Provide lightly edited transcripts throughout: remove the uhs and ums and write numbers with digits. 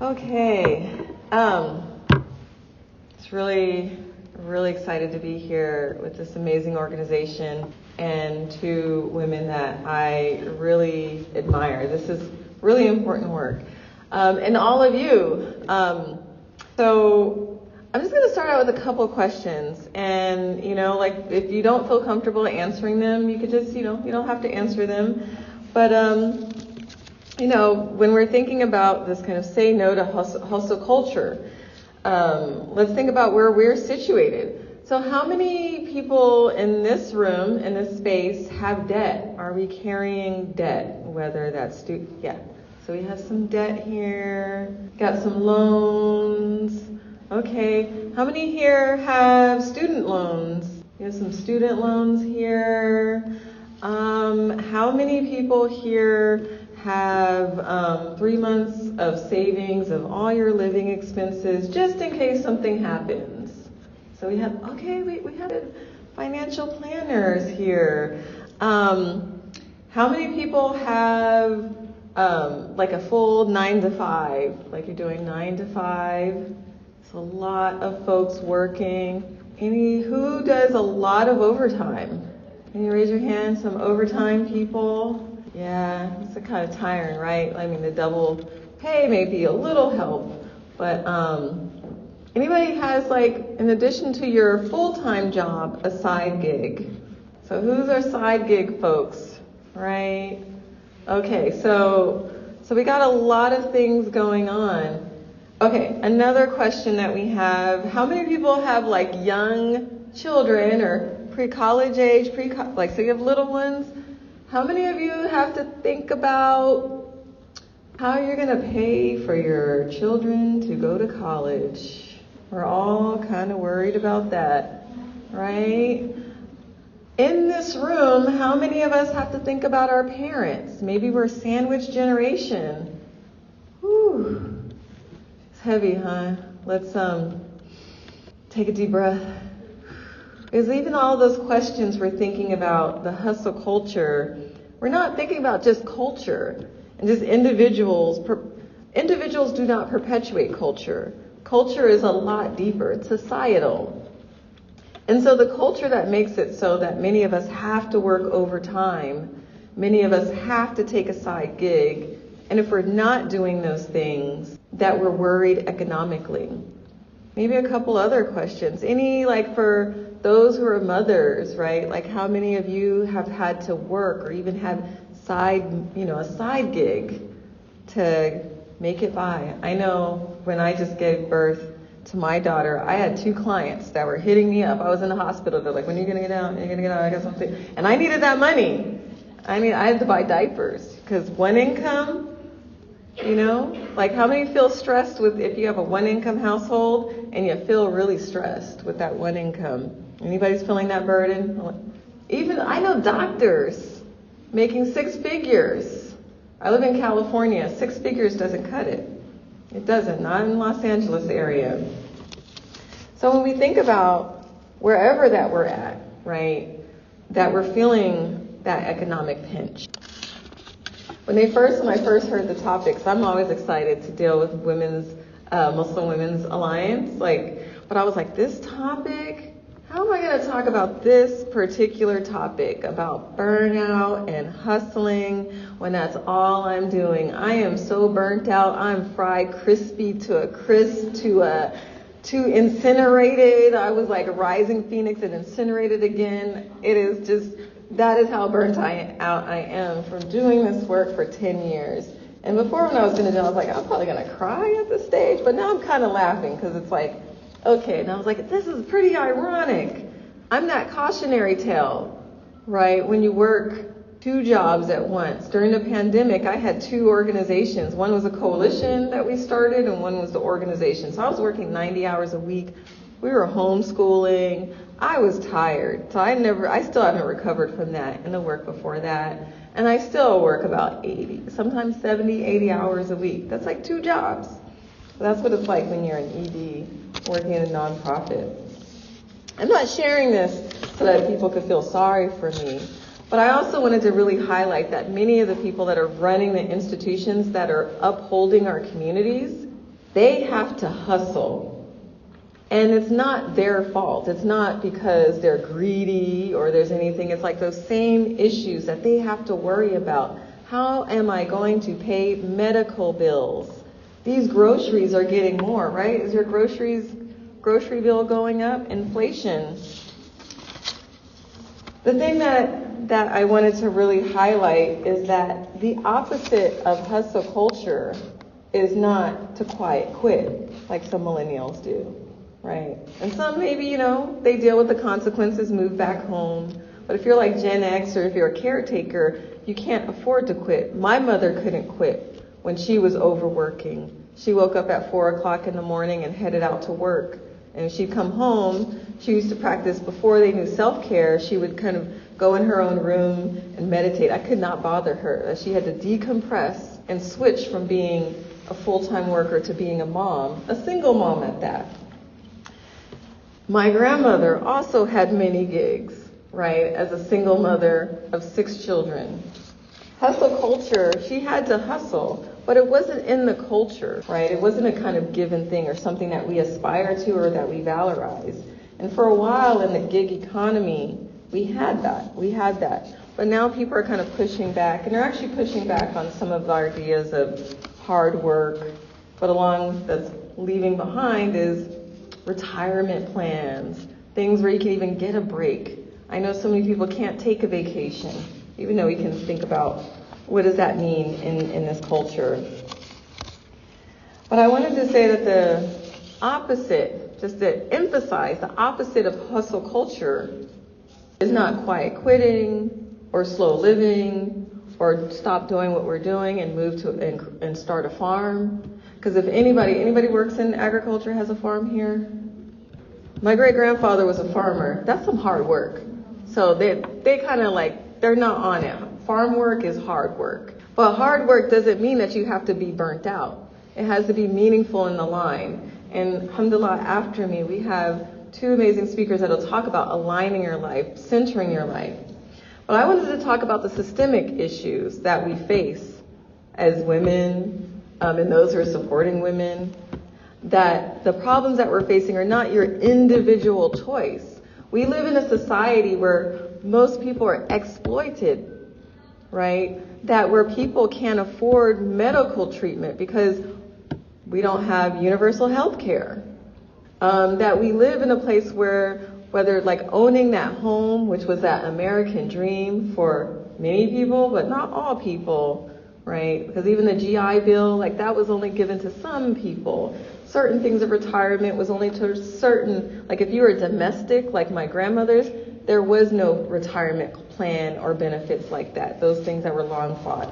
Okay. It's really excited to be here with this amazing organization and two women that I really admire. This is really important work. And all of you. So I'm just going to start out with a couple of questions. And, like if you don't feel comfortable answering them, you could just, you don't have to answer them. But, when we're thinking about this kind of say no to hustle culture, let's think about where we're situated. So how many people in this room, in this space, have debt? Are we carrying debt? Whether that's So we have some debt here, got some loans. Okay, how many here have student loans? We have some student loans here. How many people here have 3 months of savings of all your living expenses just in case something happens? So we have financial planners here. How many people have like a full 9 to 5? Like you're doing 9 to 5? It's a lot of folks working. Who does a lot of overtime? Can you raise your hand? Some overtime people? Yeah, it's kind of tiring, right? I mean, the double pay may be a little help, but anybody has, like, in addition to your full-time job, a side gig? So who's our side gig folks, right? Okay, so we got a lot of things going on. Okay, another question that we have, how many people have, like, young children or pre-college age, so you have little ones? How many of you have to think about how you're going to pay for your children to go to college? We're all kind of worried about that, right? In this room, how many of us have to think about our parents? Maybe we're sandwich generation. Whew. It's heavy, huh? Let's take a deep breath. Because even all those questions we're thinking about, the hustle culture, we're not thinking about just culture and just individuals. Individuals do not perpetuate culture. Culture is a lot deeper. It's societal. And so the culture that makes it so that many of us have to work overtime, many of us have to take a side gig, and if we're not doing those things, that we're worried economically. Maybe a couple other questions. For those who are mothers, right? Like how many of you have had to work or even had a side gig to make it by? I know when I just gave birth to my daughter, I had 2 clients that were hitting me up. I was in the hospital. They're like, when are you going to get out? When are you going to get out? I got something. And I needed that money. I had to buy diapers because one income, like how many feel stressed if you have a 1-income household and you feel really stressed with that 1 income? Anybody's feeling that burden? Even I know doctors making 6 figures. I live in California. 6 figures doesn't cut it. It doesn't, not in Los Angeles area. So when we think about wherever that we're at, right, that we're feeling that economic pinch. When I first heard the topics, I'm always excited to deal with Muslim Women's Alliance. But I was like, this topic, how am I going to talk about this particular topic about burnout and hustling when that's all I'm doing? I am so burnt out. I'm fried crispy to a crisp to incinerated. I was like a rising phoenix and incinerated again. That is how burnt out I am from doing this work for 10 years. And before when I was going to do it, I was like, I'm probably going to cry at this stage. But now I'm kind of laughing because it's like, okay. And I was like, this is pretty ironic. I'm that cautionary tale, right? When you work 2 jobs at once. During the pandemic, I had 2 organizations. One was a coalition that we started and one was the organization. So I was working 90 hours a week. We were homeschooling. I was tired. So I still haven't recovered from that and the work before that. And I still work about 80, sometimes 70, 80 hours a week. That's like 2 jobs. That's what it's like when you're an ED working in a nonprofit. I'm not sharing this so that people could feel sorry for me, But I also wanted to really highlight that many of the people that are running the institutions that are upholding our communities, they have to hustle. And it's not their fault. It's not because they're greedy or there's anything. It's like those same issues that they have to worry about. How am I going to pay medical bills? These groceries are getting more, right? Is your grocery bill going up? Inflation. The thing that I wanted to really highlight is that the opposite of hustle culture is not to quit like some millennials do. Right. And some maybe, they deal with the consequences, move back home. But if you're like Gen X or if you're a caretaker, you can't afford to quit. My mother couldn't quit when she was overworking. She woke up at 4 o'clock in the morning and headed out to work. And she'd come home. She used to practice before they knew self-care. She would kind of go in her own room and meditate. I could not bother her. She had to decompress and switch from being a full-time worker to being a mom, a single mom at that. My grandmother also had many gigs, right, as a single mother of 6 children. Hustle culture, she had to hustle, but it wasn't in the culture, right? It wasn't a kind of given thing or something that we aspire to or that we valorize. And for a while in the gig economy, we had that. But now people are kind of pushing back, and they're actually pushing back on some of the ideas of hard work, but along that's leaving behind is retirement plans, things where you can even get a break. I know so many people can't take a vacation, even though we can think about what does that mean in this culture. But I wanted to say that the opposite, just to emphasize, the opposite of hustle culture is not quiet quitting or slow living or stop doing what we're doing and move to and start a farm. Because if anybody works in agriculture, has a farm here? My great-grandfather was a farmer. That's some hard work. So they kind of they're not on it. Farm work is hard work. But hard work doesn't mean that you have to be burnt out. It has to be meaningful in the line. And alhamdulillah, after me, we have 2 amazing speakers that will talk about aligning your life, centering your life. But I wanted to talk about the systemic issues that we face as women, and those who are supporting women, that the problems that we're facing are not your individual choice. We live in a society where most people are exploited, right? That where people can't afford medical treatment because we don't have universal health care. That we live in a place where, whether owning that home, which was that American dream for many people, but not all people, right? Because even the GI Bill, that was only given to some people. Certain things of retirement was only to certain, if you were domestic, like my grandmother's, there was no retirement plan or benefits like that, those things that were long fought.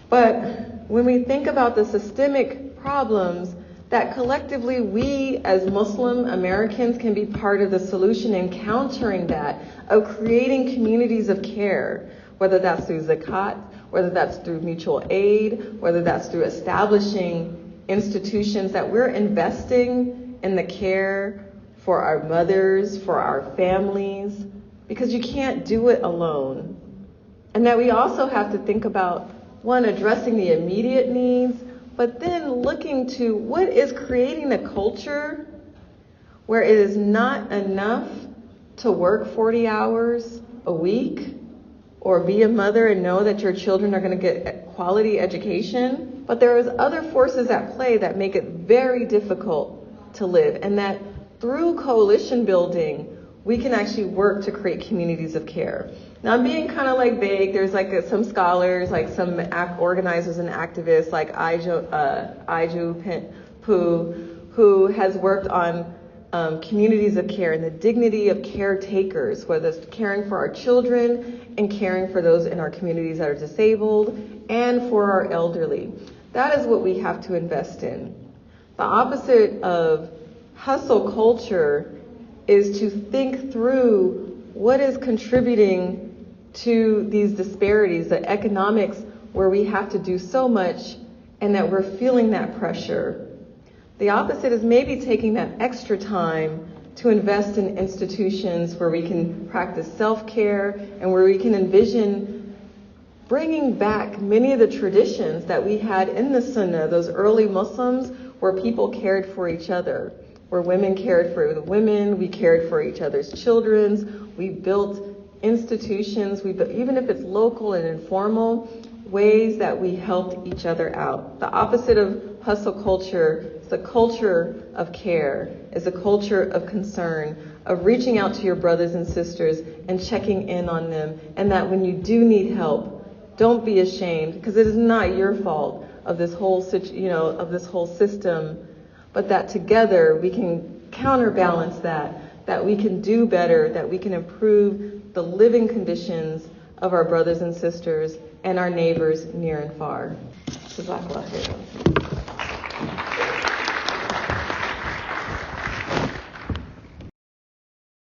But when we think about the systemic problems, that collectively we as Muslim Americans can be part of the solution in countering that, of creating communities of care, whether that's through zakat, whether that's through mutual aid, whether that's through establishing institutions that we're investing in the care for our mothers, for our families, because you can't do it alone. And that we also have to think about, one, addressing the immediate needs, but then looking to what is creating the culture where it is not enough to work 40 hours a week or be a mother and know that your children are going to get quality education. But there is other forces at play that make it very difficult to live, and that through coalition building, we can actually work to create communities of care. Now, I'm being kind of vague. There's some scholars, some organizers and activists like Iju Pu, who has worked on communities of care and the dignity of caretakers, whether it's caring for our children and caring for those in our communities that are disabled and for our elderly. That is what we have to invest in. The opposite of hustle culture is to think through what is contributing to these disparities, the economics where we have to do so much and that we're feeling that pressure. The opposite is maybe taking that extra time to invest in institutions where we can practice self-care and where we can envision bringing back many of the traditions that we had in the Sunnah, those early Muslims, where people cared for each other, where women cared for the women, we cared for each other's children, we built institutions, even if it's local and informal, ways that we helped each other out. The opposite of hustle culture is a culture of care, is a culture of concern, of reaching out to your brothers and sisters and checking in on them, and that when you do need help, don't be ashamed, because it is not your fault of this whole system, but that together we can counterbalance that we can do better, that we can improve the living conditions of our brothers and sisters and our neighbors near and far. Jazakallah khairan.